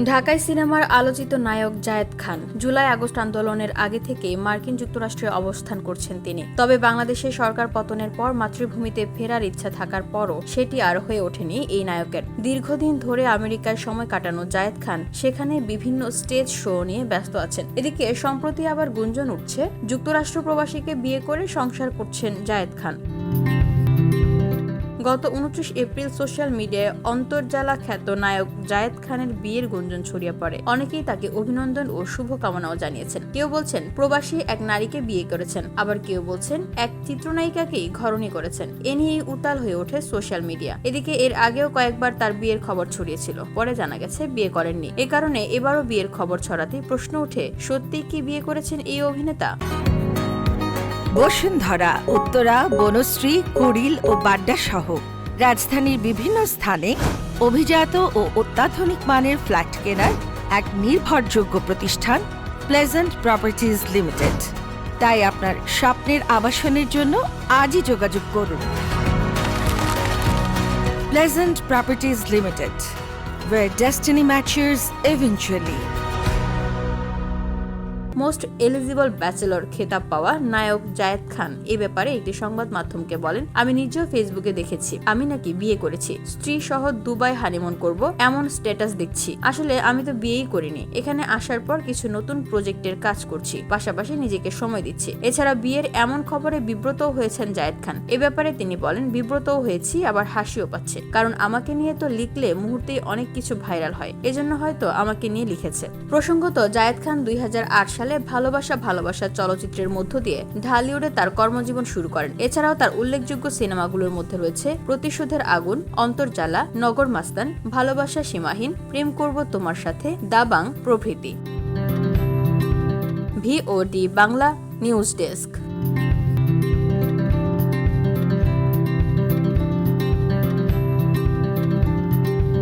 ঢাকায় সিনেমার আলোচিত নায়ক জায়েদ খান জুলাই আগস্ট আন্দোলনের আগে থেকেই মার্কিন যুক্তরাষ্ট্রে অবস্থান করছেন তিনি। তবে বাংলাদেশে সরকার পতনের পর মাতৃভূমিতে ফেরার ইচ্ছা থাকার পরও সেটি আর হয়ে ওঠেনি এই নায়কের। দীর্ঘদিন ধরে আমেরিকায় সময় কাটানো জায়েদ খান সেখানে বিভিন্ন স্টেজ শো নিয়ে ব্যস্ত আছেন। এদিকে সম্প্রতি আবার গুঞ্জন উঠছে যুক্তরাষ্ট্র প্রবাসীকে বিয়ে করে সংসার করছেন জায়েদ খান। গত 29 এপ্রিল সোশ্যাল মিডিয়ায় অন্তর্জালা খ্যাত নায়ক জায়েদ খানের বিয়ের গুঞ্জন ছড়িয়ে পড়ে। অনেকেই তাকে অভিনন্দন ও শুভকামনাও জানিয়েছেন। কেউ বলছেন প্রবাসী এক নারীকে বিয়ে করেছেন, আবার কেউ বলছেন এক চিত্রনায়িকাকেই ঘরণী করেছেন। এ নিয়েই উতাল হয়ে ওঠে সোশ্যাল মিডিয়া। এদিকে এর আগেও কয়েকবার তার বিয়ের খবর ছড়িয়েছিল, পরে জানা গেছে বিয়ে করেননি। এ কারণে এবারও বিয়ের খবর ছড়াতেই প্রশ্ন ওঠে, সত্যিই কি বিয়ে করেছেন এই অভিনেতা? বসুন্ধরা, উত্তরা, বনশ্রী, কুড়িল ও বাড্ডা সহ রাজধানীর বিভিন্ন স্থানে অভিজাত ও অত্যাধুনিক মানের ফ্ল্যাট কেনার এক নির্ভরযোগ্য প্রতিষ্ঠান প্লেজেন্ট প্রপার্টিজ লিমিটেড। তাই আপনার স্বপ্নের আবাসনের জন্য আজই যোগাযোগ করুন। Pleasant properties limited, where destiny matches eventually. Most eligible bachelor খেতাব পাওয়া নায়ক জায়েদ খান এ ব্যাপারে একটি সংবাদ মাধ্যমকে বলেন, আমি নিজেও ফেসবুকে দেখেছি আমি নাকি বিয়ে করেছি, স্ত্রী সহ দুবাই হানিমুন করব এমন স্ট্যাটাস দেখছি। আসলে আমি তো বিয়েই করিনি, এখানে আসার পর কিছু নতুন প্রজেক্টের কাজ করছি, পাশাপাশি নিজেকে সময় দিচ্ছি। এছাড়া বিয়ের এমন খবরে বিব্রতও হয়েছেন জায়েদ খান। এ ব্যাপারে তিনি বলেন, বিব্রতও হয়েছি, আবার হাসিও পাচ্ছে, কারণ আমাকে নিয়ে তো লিখলে মুহূর্তেই অনেক কিছু ভাইরাল হয়, এজন্য হয়তো আমাকে নিয়ে লিখেছে। প্রসঙ্গত, জায়েদ খান 2008 সালে ভালোবাসা ভালোবাসা চলচ্চিত্রের মধ্য দিয়ে ঢালিউডে তার কর্মজীবন শুরু করেন। এছাড়াও তার উল্লেখযোগ্য সিনেমাগুলোর মধ্যে রয়েছে প্রতিশোধের আগুন, অন্তর্জালা, নগর মাস্তান, ভালোবাসা সীমাহীন, প্রেম করব তোমার সাথে, দাবাং প্রভৃতি। VOD Bangla news desk.